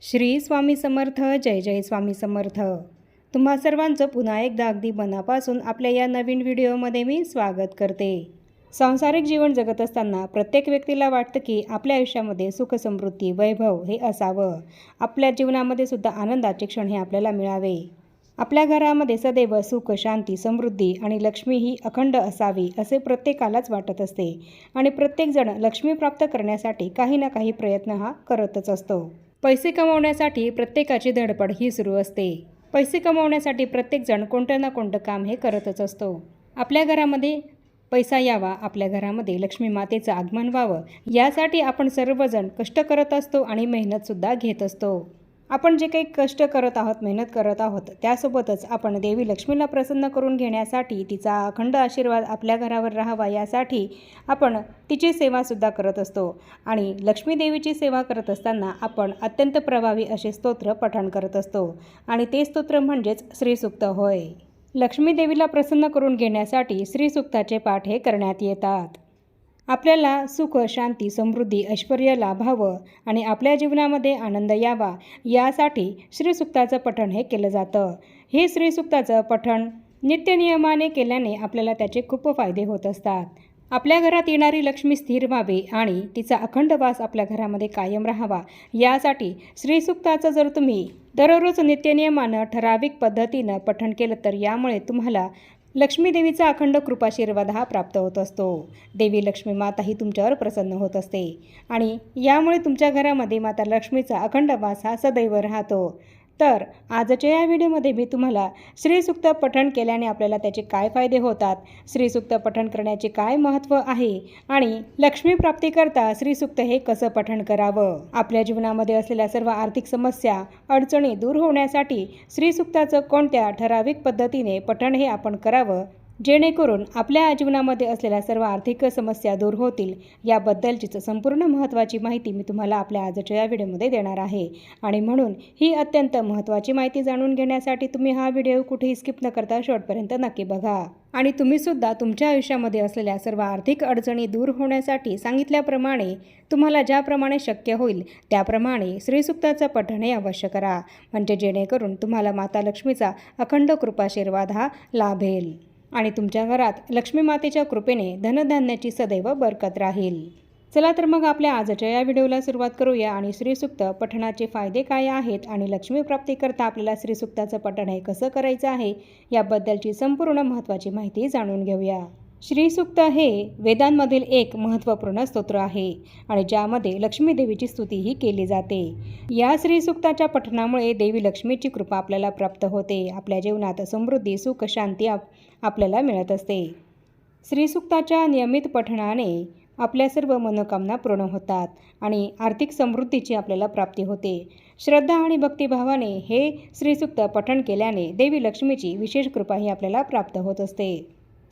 श्री स्वामी समर्थ. जय जय स्वामी समर्थ. तुम्हा सर्वांचं पुन्हा एकदा अगदी मनापासून आपल्या या नवीन व्हिडिओमध्ये मी स्वागत करते. सांसारिक जीवन जगत असताना प्रत्येक व्यक्तीला वाटतं की आपल्या आयुष्यामध्ये सुख, समृद्धी, वैभव हे असावं. आपल्या जीवनामध्ये सुद्धा आनंदाचे क्षण हे आपल्याला मिळावे. आपल्या घरामध्ये सदैव सुख, शांती, समृद्धी आणि लक्ष्मी ही अखंड असावी असे प्रत्येकालाच वाटत असते. आणि प्रत्येकजण लक्ष्मी प्राप्त करण्यासाठी काही ना काही प्रयत्न हा करतच असतो. पैसे कमवण्यासाठी प्रत्येकाची धडपड ही सुरू असते. पैसे कमवण्यासाठी प्रत्येकजण कोणतं ना कोणतं काम हे करतच असतो. आपल्या घरामध्ये पैसा यावा, आपल्या घरामध्ये लक्ष्मी मातेचं आगमन व्हावं यासाठी आपण सर्वजण कष्ट करत असतो आणि मेहनतसुद्धा घेत असतो. आपण जे काही कष्ट करत आहोत, मेहनत करत आहोत, त्यासोबतच आपण देवी लक्ष्मीला प्रसन्न करून घेण्यासाठी, तिचा अखंड आशीर्वाद आपल्या घरावर राहावा यासाठी आपण तिची सेवासुद्धा करत असतो. आणि लक्ष्मी देवीची सेवा करत असताना आपण अत्यंत प्रभावी असे स्तोत्र पठण करत असतो. आणि ते स्तोत्र म्हणजेच श्रीसूक्त होय. लक्ष्मी देवीला प्रसन्न करून घेण्यासाठी श्रीसूक्ताचे पाठ हे करण्यात येतात. आपल्याला सुख, शांती, समृद्धी, ऐश्वर्य लाभावं आणि आपल्या जीवनामध्ये आनंद यावा यासाठी श्रीसूक्ताचं पठण हे केलं जातं. हे श्रीसूक्ताचं पठण नित्यनियमाने केल्याने आपल्याला त्याचे खूप फायदे होत असतात. आपल्या घरात येणारी लक्ष्मी स्थिर व्हावी आणि तिचा अखंड वास आपल्या घरामध्ये कायम राहावा यासाठी श्रीसूक्ताचं जर तुम्ही दररोज नित्यनियमानं ठराविक पद्धतीनं पठण केलं तर यामुळे तुम्हाला लक्ष्मी देवीचा अखंड कृपाशीर्वाद हा प्राप्त होत असतो. देवी लक्ष्मी माता ही तुमच्यावर प्रसन्न होत असते आणि यामुळे तुमच्या घरामध्ये माता लक्ष्मीचा अखंड वास हा सदैव राहतो. तर आजच्या या व्हिडिओमध्ये मी तुम्हाला श्रीसूक्त पठण केल्याने आपल्याला त्याचे काय फायदे होतात, श्रीसूक्त पठण करण्याचे काय महत्त्व आहे आणि लक्ष्मी प्राप्तीकरता श्रीसूक्त हे कसं पठण करावं, आपल्या जीवनामध्ये असलेल्या सर्व आर्थिक समस्या, अडचणी दूर होण्यासाठी श्रीसूक्ताचं कोणत्या ठराविक पद्धतीने पठण हे आपण करावं जेणेकरून आपल्या जीवनामध्ये असलेल्या सर्व आर्थिक समस्या दूर होतील याबद्दलचीच संपूर्ण महत्त्वाची माहिती मी तुम्हाला आपल्या आजच्या या व्हिडिओमध्ये देणार आहे. आणि म्हणून ही अत्यंत महत्त्वाची माहिती जाणून घेण्यासाठी तुम्ही हा व्हिडिओ कुठेही स्किप न करता शेवटपर्यंत नक्की बघा. आणि तुम्हीसुद्धा तुमच्या आयुष्यामध्ये असलेल्या सर्व आर्थिक अडचणी दूर होण्यासाठी सांगितल्याप्रमाणे तुम्हाला ज्याप्रमाणे शक्य होईल त्याप्रमाणे श्रीसूक्ताचं पठण हे अवश्य करा, म्हणजे जेणेकरून तुम्हाला माता लक्ष्मीचा अखंड कृपाशीर्वाद हा लाभेल आणि तुमच्या घरात लक्ष्मी मातेच्या कृपेने धनधान्याची सदैव बरकत राहील. चला तर मग आपल्या आजच्या या व्हिडिओला सुरुवात करूया आणि श्रीसूक्त पठणाचे फायदे काय आहेत आणि लक्ष्मी प्राप्तीकरता आपल्याला श्रीसूक्ताचं पठण हे कसं करायचं आहे याबद्दलची संपूर्ण महत्त्वाची माहिती जाणून घेऊया. श्रीसूक्त हे वेदांमधील एक महत्त्वपूर्ण स्तोत्र आहे आणि ज्यामध्ये लक्ष्मी देवीची स्तुतीही केली जाते. या श्रीसूक्ताच्या पठणामुळे देवी लक्ष्मीची कृपा आपल्याला प्राप्त होते. आपल्या जीवनात समृद्धी, सुख, शांती आपल्याला मिळत असते. श्रीसूक्ताच्या नियमित पठणाने आपल्या सर्व मनोकामना पूर्ण होतात आणि आर्थिक समृद्धीची आपल्याला प्राप्ती होते. श्रद्धा आणि भक्तिभावाने हे श्रीसूक्त पठण केल्याने देवी लक्ष्मीची विशेष कृपा ही आपल्याला प्राप्त होत असते.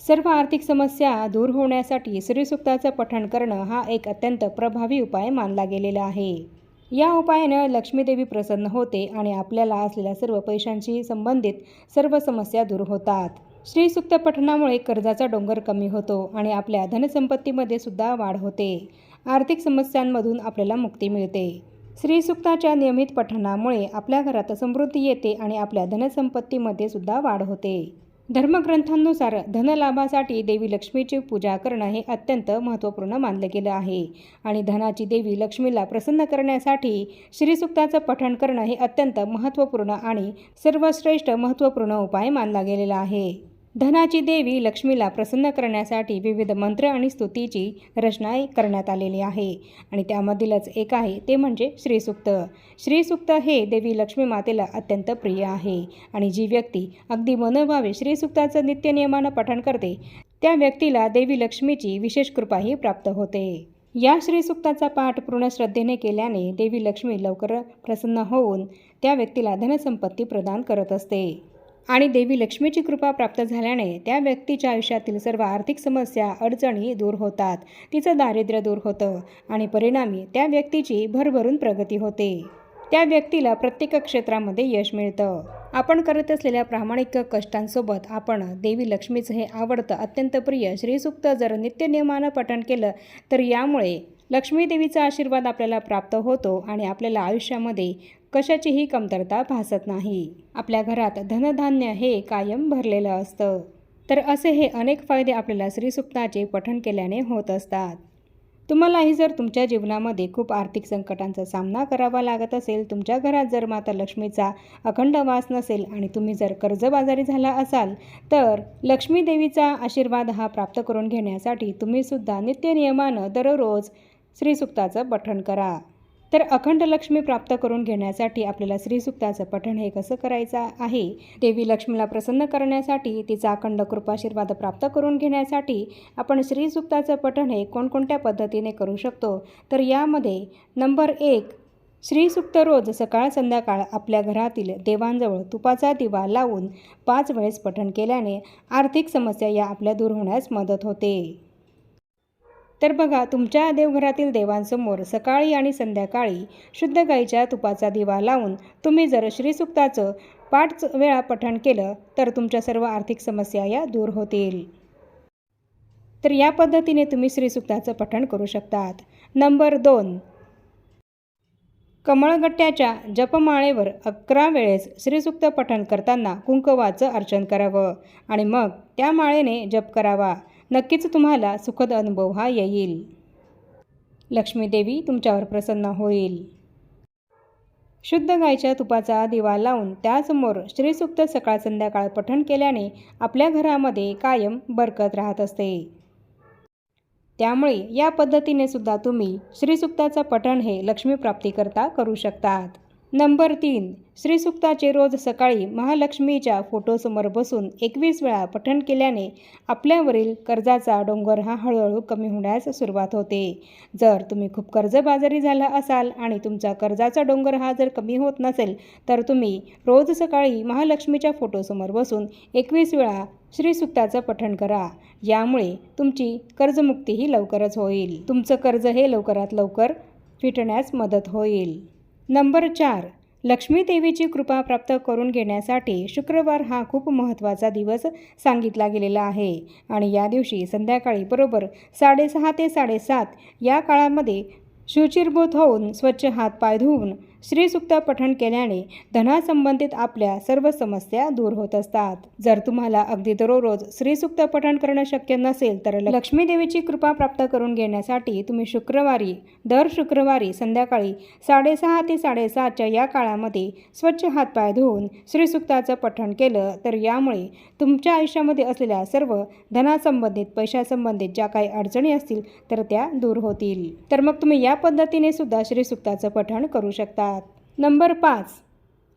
सर्व आर्थिक समस्या दूर होण्यासाठी श्रीसूक्ताचं पठण करणं हा एक अत्यंत प्रभावी उपाय मानला गेलेला आहे. या उपायानं लक्ष्मी देवी प्रसन्न होते आणि आपल्याला असलेल्या सर्व पैशांशी संबंधित सर्व समस्या दूर होतात. श्रीसूक्त पठणामुळे कर्जाचा डोंगर कमी होतो आणि आपल्या धनसंपत्तीमध्ये सुद्धा वाढ होते. आर्थिक समस्यांमधून आपल्याला मुक्ती मिळते. श्रीसूक्ताच्या नियमित पठणामुळे आपल्या घरात समृद्धी येते आणि आपल्या धनसंपत्तीमध्ये सुद्धा वाढ होते. धर्मग्रंथांनुसार धनलाभासाठी देवी लक्ष्मीची पूजा करणं हे अत्यंत महत्त्वपूर्ण मानलं गेलं आहे आणि धनाची देवी लक्ष्मीला प्रसन्न करण्यासाठी श्रीसूक्ताचं पठण करणं हे अत्यंत महत्त्वपूर्ण आणि सर्वश्रेष्ठ महत्त्वपूर्ण उपाय मानला गेलेला आहे. धनाची देवी लक्ष्मीला प्रसन्न करण्यासाठी विविध मंत्र आणि स्तुतीची रचना करण्यात आलेली आहे आणि त्यामधीलच एक आहे ते म्हणजे श्रीसूक्त. श्रीसूक्त हे देवी लक्ष्मी मातेला अत्यंत प्रिय आहे आणि जी व्यक्ती अगदी मनोभावे श्रीसूक्ताचं नित्यनियमानं पठण करते त्या व्यक्तीला देवी लक्ष्मीची विशेष कृपाही प्राप्त होते. या श्रीसूक्ताचा पाठ पूर्ण श्रद्धेने केल्याने देवी लक्ष्मी लवकर प्रसन्न होऊन त्या व्यक्तीला धनसंपत्ती प्रदान करत असते आणि देवी लक्ष्मीची कृपा प्राप्त झाल्याने त्या व्यक्तीच्या आयुष्यातील सर्व आर्थिक समस्या, अडचणी दूर होतात, तिचं दारिद्र्य दूर होतं आणि परिणामी त्या व्यक्तीची भरभरून प्रगती होते. त्या व्यक्तीला प्रत्येक क्षेत्रामध्ये यश मिळतं. आपण करत असलेल्या प्रामाणिक कष्टांसोबत आपण देवी लक्ष्मीचं हे आवडतं अत्यंत प्रिय श्रीसूक्त जर नित्यनियमानं पठण केलं तर यामुळे लक्ष्मी देवीचा आशीर्वाद आपल्याला प्राप्त होतो आणि आपल्याला आयुष्यामध्ये कशाचीही कमतरता भासत नाही. आपल्या घरात धनधान्य हे कायम भरलेलं असतं. तर असे हे अनेक फायदे आपल्याला श्रीसूक्ताचे पठण केल्याने होत असतात. तुम्हालाही जर तुमच्या जीवनामध्ये खूप आर्थिक संकटांचा सामना करावा लागत असेल, तुमच्या घरात जर माता लक्ष्मीचा अखंड वास नसेल आणि तुम्ही जर कर्जबाजारी झाला असाल, तर लक्ष्मी देवीचा आशीर्वाद हा प्राप्त करून घेण्यासाठी तुम्ही सुद्धा नित्यनियमानं दररोज श्रीसूक्ताचं पठण करा. तर अखंड लक्ष्मी प्राप्त करून घेण्यासाठी आपल्याला श्रीसूक्ताचं पठण हे कसं करायचं आहे, देवी लक्ष्मीला प्रसन्न करण्यासाठी, तिचा अखंड कृपाशीर्वाद प्राप्त करून घेण्यासाठी आपण श्रीसूक्ताचं पठण हे कोणकोणत्या पद्धतीने करू शकतो. तर यामध्ये नंबर 1, श्रीसूक्त रोज सकाळ संध्याकाळ आपल्या घरातील देवांजवळ तुपाचा दिवा लावून 5 वेळेस पठण केल्याने आर्थिक समस्या या आपल्या दूर होण्यास मदत होते. तर बघा, तुमच्या देवघरातील देवांसमोर सकाळी आणि संध्याकाळी शुद्ध गाईच्या तुपाचा दिवा लावून तुम्ही जर श्रीसूक्ताचं 5 वेळा पठण केलं तर तुमच्या सर्व आर्थिक समस्या या दूर होतील. तर या पद्धतीने तुम्ही श्रीसूक्ताचं पठण करू शकतात. नंबर 2, कमळगट्ट्याच्या जपमाळेवर 11 वेळेस श्रीसूक्त पठण करताना कुंकवाचं अर्चन करावं आणि मग त्या माळेने जप करावा. नक्कीच तुम्हाला सुखद अनुभव हा येईल. लक्ष्मी देवी तुमच्यावर प्रसन्न होईल. शुद्ध गाईच्या तुपाचा दिवा लावून त्यासमोर श्रीसूक्त सकाळ संध्याकाळ पठण केल्याने आपल्या घरामध्ये कायम बरकत राहत असते. त्यामुळे या पद्धतीने सुद्धा तुम्ही श्रीसूक्ताचं पठण हे लक्ष्मी प्राप्तीकरता करू शकतात. नंबर 3, श्रीसूक्ताचे रोज सकाळी महालक्ष्मीच्या फोटोसमोर बसून 21 वेळा पठण केल्याने आपल्यावरील कर्जाचा डोंगर हा हळूहळू कमी होण्यास सुरुवात होते. जर तुम्ही खूप कर्जबाजारी झाला असाल आणि तुमचा कर्जाचा डोंगर हा जर कमी होत नसेल, तर तुम्ही रोज सकाळी महालक्ष्मीच्या फोटोसमोर बसून 21 वेळा श्रीसूक्ताचं पठण करा. यामुळे तुमची कर्जमुक्तीही लवकरच होईल. तुमचं कर्ज हे लवकरात लवकर फिटण्यास मदत होईल. नंबर 4, लक्ष्मी देवीची कृपा प्राप्त करून घेण्यासाठी शुक्रवार हा खूप महत्त्वाचा दिवस सांगितला गेलेला आहे आणि या दिवशी संध्याकाळी बरोबर 6:30 ते 7:30 या काळामध्ये शुचिर्भूत होऊन स्वच्छ हात पाय धुवून श्रीसूक्त पठण केल्याने धनासंबंधित आपल्या सर्व समस्या दूर होत असतात. जर तुम्हाला अगदी दररोज श्रीसूक्त पठण करणं शक्य नसेल, तर लक्ष्मी देवीची कृपा प्राप्त करून घेण्यासाठी तुम्ही दर शुक्रवारी संध्याकाळी 6:30 ते 7:30 या काळामध्ये स्वच्छ हात पाय धुवून श्रीसूक्ताचं पठण केलं तर यामुळे तुमच्या आयुष्यामध्ये असलेल्या सर्व धनासंबंधित पैशासंबंधित ज्या काही अडचणी असतील तर त्या दूर होतील. तर मग तुम्ही या पद्धतीने सुद्धा श्रीसूक्ताचं पठण करू शकता. नंबर 5,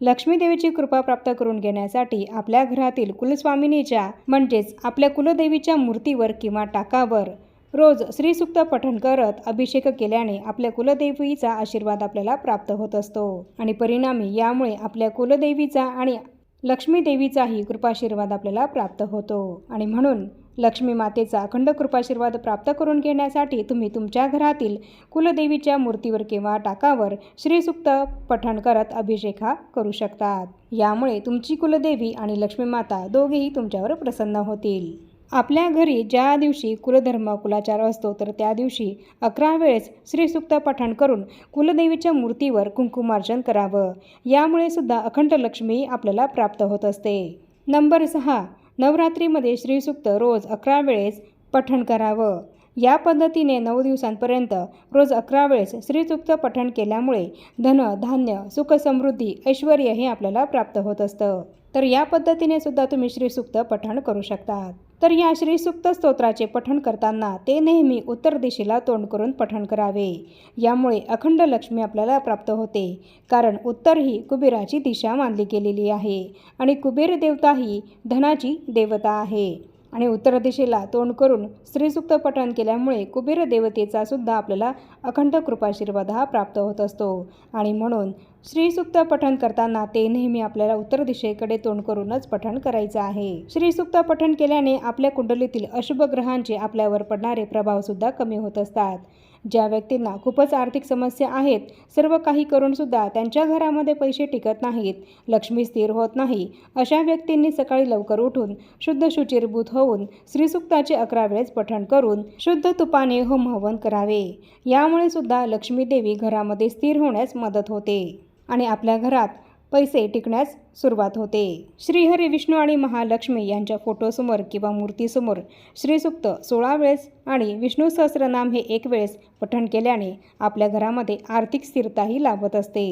लक्ष्मी देवीची कृपा प्राप्त करून घेण्यासाठी आपल्या घरातील कुलस्वामिनीच्या म्हणजेच आपल्या कुलदेवीच्या मूर्तीवर किंवा टाकावर रोज श्रीसूक्त पठण करत अभिषेक केल्याने आपल्या कुलदेवीचा आशीर्वाद आपल्याला प्राप्त होत असतो आणि परिणामी यामुळे आपल्या कुलदेवीचा आणि लक्ष्मी देवीचाही कृपाशीर्वाद आपल्याला प्राप्त होतो. आणि म्हणून लक्ष्मी मातेचा अखंड कृपाशीर्वाद प्राप्त करून घेण्यासाठी तुम्ही तुमच्या घरातील कुलदेवीच्या मूर्तीवर किंवा टाकावर श्रीसूक्त पठण करत अभिषेक हा करू शकतात. यामुळे तुमची कुलदेवी आणि लक्ष्मी माता दोघेही तुमच्यावर प्रसन्न होतील. आपल्या घरी ज्या दिवशी कुलधर्म कुलाचार असतो तर त्या दिवशी 11 वेळेस श्रीसूक्त पठण करून कुलदेवीच्या मूर्तीवर कुंकुमार्चन करावं. यामुळे सुद्धा अखंड लक्ष्मी आपल्याला प्राप्त होत असते. नंबर 6, नवरात्रीमध्ये श्रीसूक्त रोज 11 वेळेस पठण करावं. या पद्धतीने 9 दिवसांपर्यंत रोज 11 वेळेस श्रीसूक्त पठण केल्यामुळे धन, धान्य, सुख, समृद्धी, ऐश्वर हे आपल्याला प्राप्त होत असतं. तर या पद्धतीने सुद्धा तुम्ही श्रीसूक्त पठण करू शकता. तर या श्रीसूक्त स्तोत्राचे पठण करताना ते नेहमी उत्तर दिशेला तोंड करून पठण करावे. यामुळे अखंड लक्ष्मी आपल्याला प्राप्त होते. कारण उत्तर ही कुबेराची दिशा मानली गेलेली आहे आणि कुबेर देवता ही धनाची देवता आहे. आणि उत्तर दिशेला तोंड करून श्रीसूक्त पठण केल्यामुळे कुबेर देवतेचा सुद्धा आपल्याला अखंड कृपाशीर्वाद हा प्राप्त होत असतो. आणि म्हणून श्रीसूक्त पठण करताना ते नेहमी आपल्याला उत्तर दिशेकडे तोंड करूनच पठण करायचं आहे. श्रीसूक्त पठण केल्याने आपल्या कुंडलीतील अशुभ ग्रहांचे आपल्यावर पडणारे प्रभाव सुद्धा कमी होत असतात. ज्या व्यक्तींना खूपच आर्थिक समस्या आहेत, सर्व काही करून सुद्धा त्यांच्या घरामध्ये पैसे टिकत नाहीत, लक्ष्मी स्थिर होत नाही, अशा व्यक्तींनी सकाळी लवकर उठून शुद्ध शुचिर्भूत होऊन श्रीसूक्ताचे 11 वेळेस पठण करून शुद्ध तुपाने होम हवन करावे. यामुळे सुद्धा लक्ष्मी देवी घरामध्ये स्थिर होण्यास मदत होते. आणि आपल्या घरात पैसे टिकण्यास सुरुवात होते। श्रीहरी विष्णू आणि महालक्ष्मी यांच्या फोटोसमोर किंवा मूर्तीसमोर श्रीसूक्त 16 वेळेस आणि विष्णू सहस्रनाम हे 1 वेळेस पठण केल्याने आपल्या घरामध्ये आर्थिक स्थिरताही लाभत असते।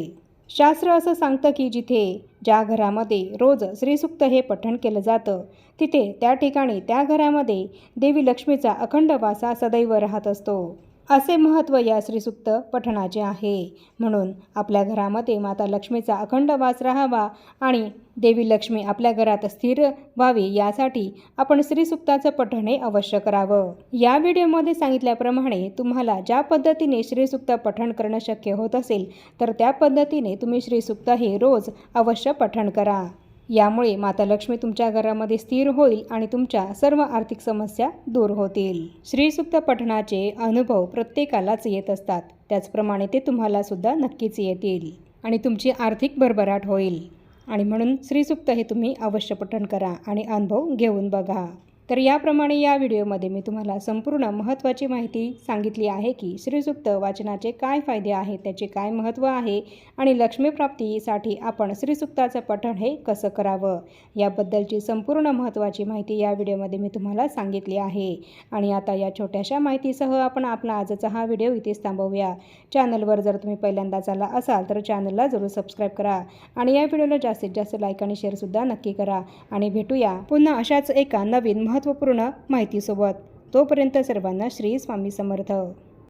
शास्त्र असं सांगतं की जिथे ज्या घरामध्ये रोज श्रीसूक्त हे पठण केलं जातं तिथे त्या ठिकाणी त्या घरामध्ये देवी लक्ष्मीचा अखंड वासा सदैव राहत असतो, असे महत्त्व या श्रीसूक्त पठणाचे आहे। म्हणून आपल्या घरामध्ये माता लक्ष्मीचा अखंड वास राहावा आणि देवी लक्ष्मी आपल्या घरात स्थिर व्हावी यासाठी आपण श्रीसूक्ताचं पठण हे अवश्य करावं। या व्हिडिओमध्ये सांगितल्याप्रमाणे तुम्हाला ज्या पद्धतीने श्रीसूक्त पठण करणं शक्य होत असेल तर त्या पद्धतीने तुम्ही श्रीसूक्त हे रोज अवश्य पठण करा। यामुळे माता लक्ष्मी तुमच्या घरामध्ये स्थिर होईल आणि तुमच्या सर्व आर्थिक समस्या दूर होतील। श्रीसूक्त पठणाचे अनुभव प्रत्येकालाच येत असतात, त्याचप्रमाणे ते तुम्हाला सुद्धा नक्कीच येतील आणि तुमची आर्थिक भरभराट होईल। आणि म्हणून श्रीसूक्त हे तुम्ही अवश्य पठण करा आणि अनुभव घेऊन बघा। तर याप्रमाणे या व्हिडिओमध्ये मी तुम्हाला संपूर्ण महत्त्वाची माहिती सांगितली आहे की श्रीसूक्त वाचनाचे काय फायदे आहेत, त्याचे काय महत्त्व आहे आणि लक्ष्मीप्राप्तीसाठी आपण श्रीसूक्ताचं पठण हे कसं करावं याबद्दलची संपूर्ण महत्त्वाची माहिती या व्हिडिओमध्ये मी तुम्हाला सांगितली आहे। आणि आता या छोट्याशा माहितीसह आपण आपला आजचा हा व्हिडिओ इथेच थांबवूया। चॅनलवर जर तुम्ही पहिल्यांदाच आला असाल तर चॅनलला जरूर सबस्क्राईब करा आणि या व्हिडिओला जास्तीत जास्त लाईक आणि शेअरसुद्धा नक्की करा। आणि भेटूया पुन्हा अशाच एका नवीन महत्त्वपूर्ण माहितीसोबत। तोपर्यंत सर्वांना श्री स्वामी समर्थ।